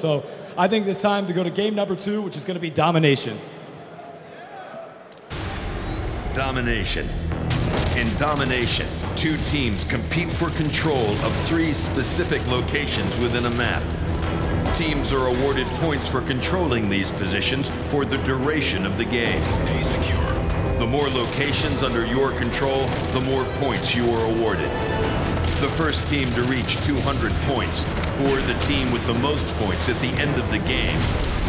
So I think it's time to go to game number 2, which is going to be Domination. Domination. In Domination, 2 teams compete for control of 3 specific locations within a map. Teams are awarded points for controlling these positions for the duration of the game. Stay secure. The more locations under your control, the more points you are awarded. The first team to reach 200 points, or the team with the most points at the end of the game,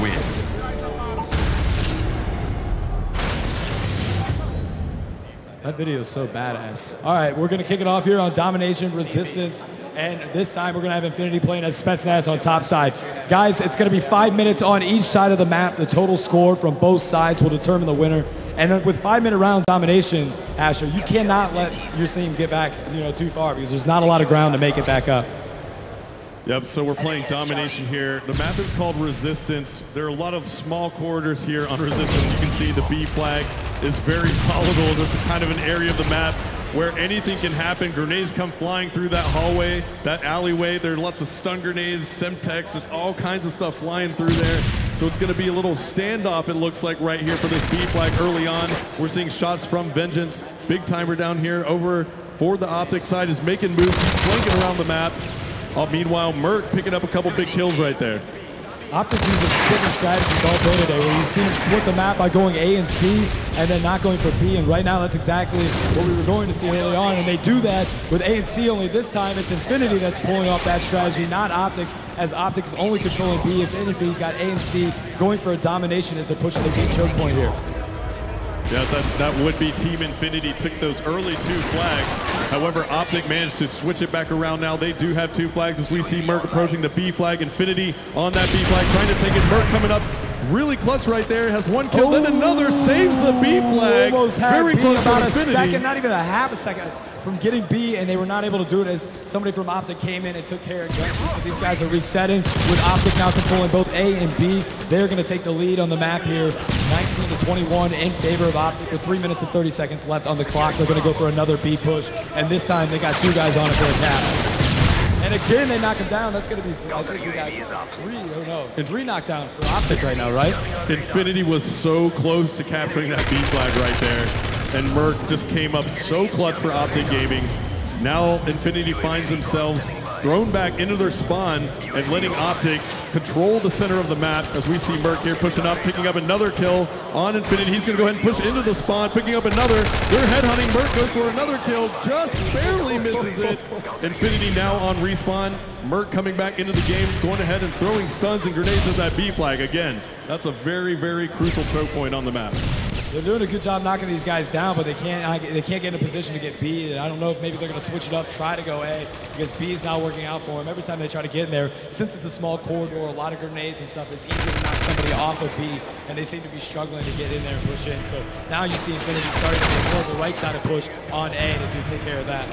wins. That video is so badass. All right, we're going to kick it off here on Domination Resistance. And this time we're going to have Infinity playing as Spetsnaz on top side. Guys, it's going to be 5 minutes on each side of the map. The total score from both sides will determine the winner. And with 5-minute round domination, Asher, you cannot let your team get back too far because there's not a lot of ground to make it back up. Yep, so we're playing Domination here. The map is called Resistance. There are a lot of small corridors here on Resistance. You can see the B flag is very volatile. It's kind of an area of the map where anything can happen. Grenades come flying through that hallway, that alleyway. There are lots of stun grenades, Semtex. There's all kinds of stuff flying through there. So it's going to be a little standoff, it looks like, right here for this B flag early on. We're seeing shots from Vengeance. Big timer down here over for the Optic side is making moves. He's flanking around the map. Meanwhile, Merc picking up a couple big kills right there. Optic uses different strategies all day today, where you see him split the map by going A and C and then not going for B. And right now, that's exactly what we were going to see early on. And they do that with A and C, only this time it's Infinity that's pulling off that strategy, not Optic, as Optic is only controlling B. If Infinity's got A and C, going for a domination as they're pushing the B choke point here. Yeah, that would be Team Infinity took those early 2 flags. However, Optic managed to switch it back around now. They do have 2 flags as we see Merc approaching the B flag. Infinity on that B flag, trying to take it. Merc coming up really clutch right there. Has 1 kill, then another saves the B flag. Almost had very B close about to a Infinity. second, not even a half a second from getting B, and they were not able to do it as somebody from Optic came in and took care of Gunstreak. So these guys are resetting with Optic now controlling both A and B. They're going to take the lead on the map here, 19-21 in favor of Optic with 3 minutes and 30 seconds left on the clock. They're going to go for another B push, and this time they got 2 guys on it for a tap. And again, they knock him down. That's going to be, I think we got 3 knockdown for Optic right now, right? Infinity was so close to capturing that B flag right there. And Merc just came up so clutch for Optic Gaming. Now Infinity finds themselves thrown back into their spawn and letting Optic control the center of the map as we see Merc here pushing up, picking up another kill on Infinity. He's going to go ahead and push into the spawn, picking up another. They're headhunting. Merc goes for another kill, just barely misses it. Infinity now on respawn. Merc coming back into the game, going ahead and throwing stuns and grenades at that B flag again. That's a very, very crucial choke point on the map. They're doing a good job knocking these guys down, but they can't get in a position to get B. And I don't know if maybe they're going to switch it up, try to go A, because B is not working out for them. Every time they try to get in there, since it's a small corridor, a lot of grenades and stuff, it's easy to knock somebody off of B, and they seem to be struggling to get in there and push in. So now you see Infinity starting to get more of the right side of push on A, and they do take care of that.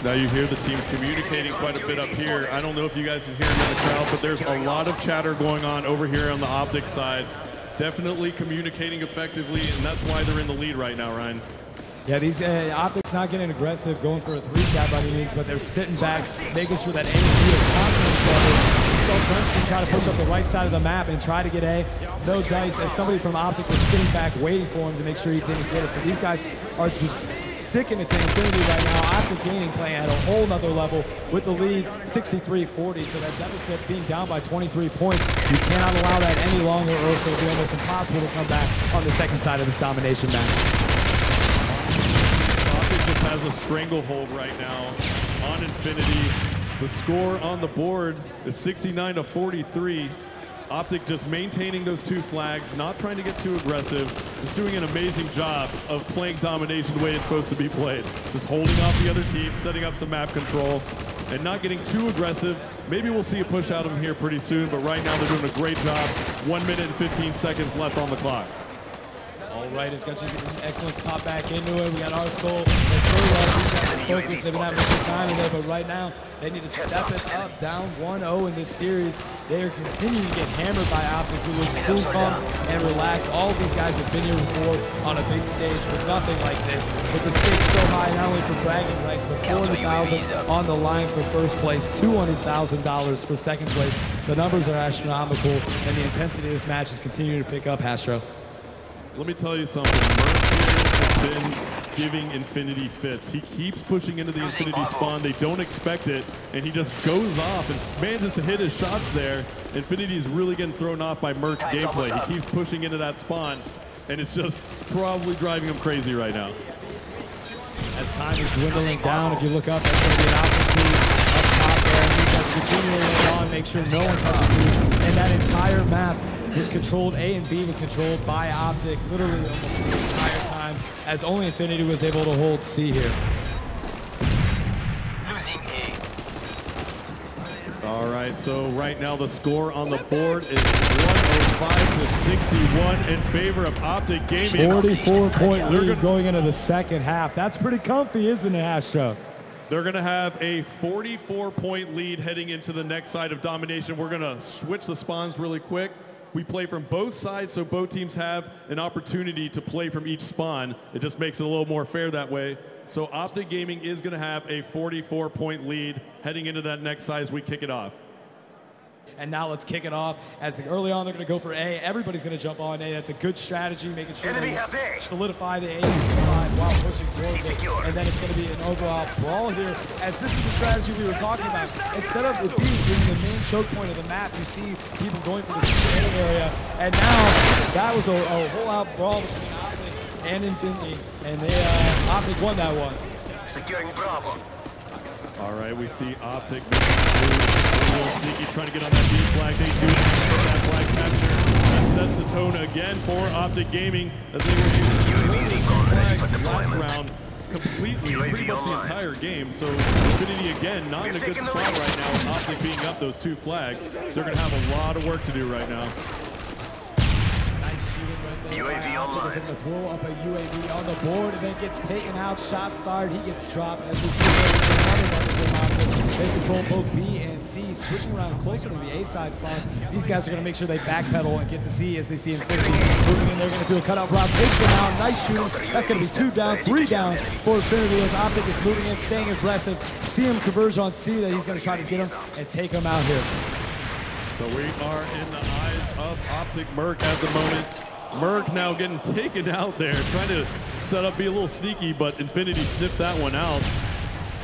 Now you hear the teams communicating quite a bit up here. I don't know if you guys can hear them in the crowd, but there's a lot of chatter going on over here on the Optic side. Definitely communicating effectively, and that's why they're in the lead right now, Ryan. Yeah, these Optics not getting aggressive, going for a 3-tap by any means, but they're sitting back, making sure that A and B is constantly covered. So French to try to push up the right side of the map and try to get A. No dice, as somebody from Optic was sitting back waiting for him to make sure he didn't get it. So these guys are just sticking it to Infinity right now. Optic Gaming playing at a whole nother level with the lead 63-40. So that deficit being down by 23 points. You cannot allow that any longer, or else it'll be almost impossible to come back on the second side of this domination match. Optic just has a stranglehold right now on Infinity. The score on the board is 69-43. Optic just maintaining those 2 flags, not trying to get too aggressive, just doing an amazing job of playing domination the way it's supposed to be played. Just holding off the other team, setting up some map control, and not getting too aggressive. Maybe we'll see a push out of them here pretty soon, but right now they're doing a great job. 1 minute and 15 seconds left on the clock. All right, it's got you excellent pop back into it. We got our soul. focused. They've been having a good time in there, but right now they need to step it up, down 1-0 in this series. They are continuing to get hammered by Optic, who looks cool, calm, and relaxed. All of these guys have been here before on a big stage with nothing like this. With the stakes so high, not only for bragging rights, but $400,000 on the line for first place, $200,000 for second place. The numbers are astronomical, and the intensity of this match is continuing to pick up, Astro. Let me tell you something. Merc here has been giving Infinity fits. He keeps pushing into the Infinity spawn. They don't expect it, and he just goes off and manages to hit his shots there. Infinity is really getting thrown off by Merc's gameplay. He keeps pushing into that spawn, and it's just probably driving him crazy right now. As time is dwindling down, if you look up, that's going to be an Optic team up top there. And he does continually on, make sure no one touches me. And that entire map is controlled. A and B was controlled by Optic literally almost the entire time, as only Infinity was able to hold C here. All right, so right now the score on the board is 105 to 61 in favor of Optic Gaming. 44-point lead going into the second half. That's pretty comfy, isn't it, Astro? They're going to have a 44-point lead heading into the next side of Domination. We're going to switch the spawns really quick. We play from both sides, so both teams have an opportunity to play from each spawn. It just makes it a little more fair that way. So Optic Gaming is going to have a 44-point lead heading into that next side as we kick it off. And now let's kick it off. As early on, they're going to go for A. Everybody's going to jump on A. That's a good strategy, making sure they solidify the A while pushing towards it. And then it's going to be an overall brawl here, as this is the strategy we were talking about. Instead of it being the main choke point of the map, you see people going for the C area. And now that was a whole-out brawl between Optic and Infinity. And they Optic won that one. Securing Bravo. All right, we see Optic a little sneaky, trying to get on that B flag. They do that flag capture. That sets the tone again for Optic Gaming, as they were using flags last round completely, pretty much the entire game. So Infinity again not in a good spot right now with Optic being up those two flags. They're going to have a lot of work to do right now. UAV online. Able to throw up a UAV on the board and then gets taken out. Shots fired. He gets dropped. As we see they control both B and C, switching around closer to the A side spawn. These guys are going to make sure they backpedal and get to C as they see Infinity moving in. They're going to do a cutout. Rob takes him out. Nice shooting. That's going to be 2 down, 3 down for Infinity as Optic is moving in, staying aggressive. See him converge on C that he's going to try to get him and take him out here. So we are in the eyes of Optic Merc at the moment. Merc now getting taken out there, trying to set up, be a little sneaky, but Infinity snipped that one out.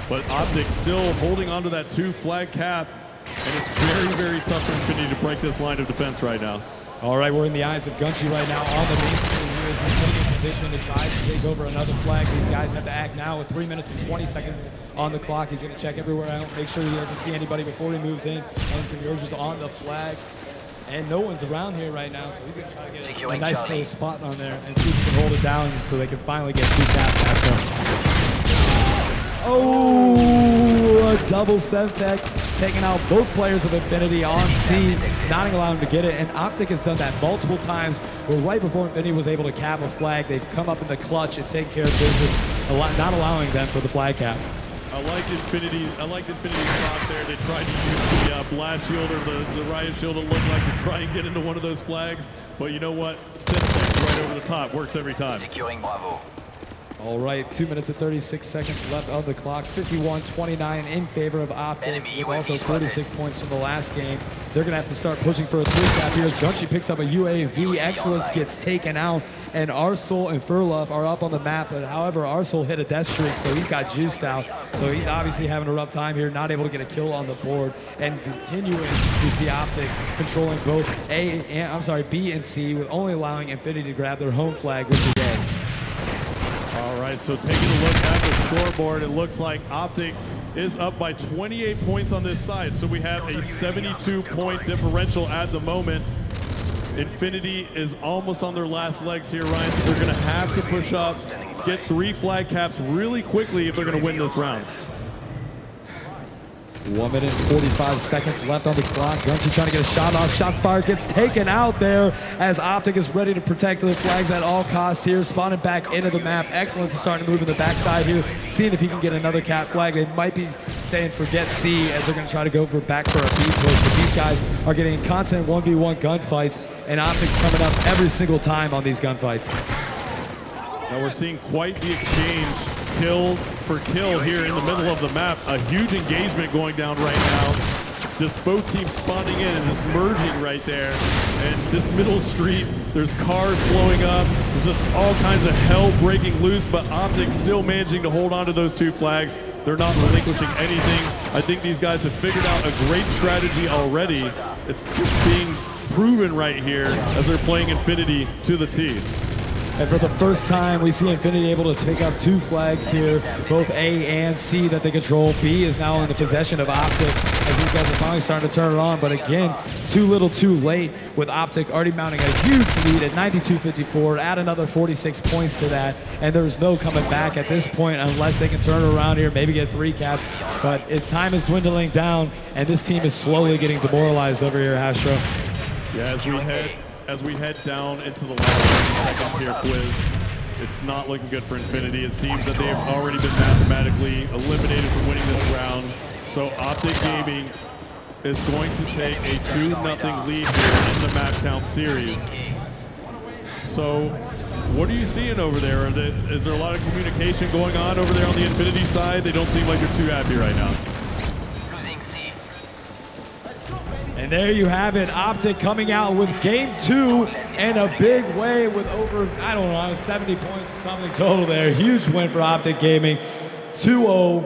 But Optic still holding onto that 2 flag cap, and it's very, very tough for Infinity to break this line of defense right now. All right, we're in the eyes of Gunchy right now on the main screen here as he's putting in position to try to take over another flag. These guys have to act now with 3 minutes and 20 seconds on the clock. He's going to check everywhere out, make sure he doesn't see anybody before he moves in and converges on the flag. And no one's around here right now, so he's going to try to get a nice little spot on there and see if he can hold it down so they can finally get 2 taps after. Oh, a double Semtex, taking out both players of Infinity on C, not allowing him to get it. And Optic has done that multiple times, where right before Infinity was able to cap a flag, they've come up in the clutch and taken care of business, not allowing them for the flag cap. I liked Infinity's spot there. They tried to use the blast shield or the riot shield, it looked like, to try and get into one of those flags. But you know what? Semtex right over the top works every time. Securing Bravo. All right, 2 minutes and 36 seconds left on the clock. 51-29 in favor of Optic, with also 46 points from the last game. They're going to have to start pushing for a 3-cap here as Gunchy picks up a UAV. Excellence gets taken out, and Arsol and Furluff are up on the map. But however, Arsol hit a death streak, so he's got juiced out. So he's obviously having a rough time here, not able to get a kill on the board. And continuing, you see Optic controlling both B and C, with only allowing Infinity to grab their home flag, which is A. All right, so taking a look at the scoreboard, it looks like Optic is up by 28 points on this side. So we have a 72-point differential at the moment. Infinity is almost on their last legs here, Ryan. So they're going to have to push up, get 3 flag caps really quickly if they're going to win this round. 1 minute and 45 seconds left on the clock. Gunshy trying to get a shot off. Shot fire gets taken out there as Optic is ready to protect the flags at all costs here. Spawning back into the map. Excellence is starting to move in the backside here. Seeing if he can get another cat flag. They might be saying forget C as they're going to try to go back for a B push. But these guys are getting constant 1v1 gunfights, and Optic's coming up every single time on these gunfights. Now we're seeing quite the exchange, kill for kill here in the middle of the map. A huge engagement going down right now. Just both teams spawning in and just merging right there. And this middle street, there's cars blowing up. There's just all kinds of hell breaking loose, but Optic still managing to hold on to those 2 flags. They're not relinquishing anything. I think these guys have figured out a great strategy already. It's being proven right here as they're playing Infinity to the T. And for the first time, we see Infinity able to take out 2 flags here, both A and C that they control. B is now in the possession of Optic as these guys are finally starting to turn it on. But again, too little too late with Optic already mounting a huge lead at 92-54. Add another 46 points to that, and there's no coming back at this point unless they can turn it around here, maybe get 3 caps. But time is dwindling down, and this team is slowly getting demoralized over here, Astro. Yeah, as we head down into the last 30 seconds here, Quiz, it's not looking good for Infinity. It seems that they've already been mathematically eliminated from winning this round. So Optic Gaming is going to take a 2-0 lead here in the map count series. So what are you seeing over there? Is there a lot of communication going on over there on the Infinity side? They don't seem like they're too happy right now. And there you have it, Optic coming out with game 2 in a big way with over, I don't know, 70 points or something total there. Huge win for Optic Gaming, 2-0.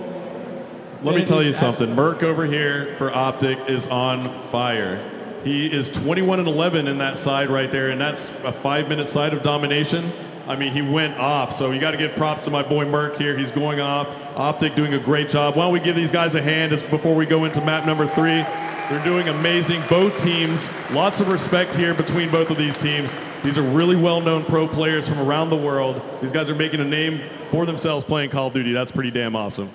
Let me tell you something, Merc over here for Optic is on fire. He is 21-11 in that side right there, and that's a 5-minute side of domination. I mean, he went off, so you got to give props to my boy Merc here. He's going off. Optic doing a great job. Why don't we give these guys a hand before we go into map number 3. They're doing amazing, both teams. Lots of respect here between both of these teams. These are really well-known pro players from around the world. These guys are making a name for themselves playing Call of Duty. That's pretty damn awesome.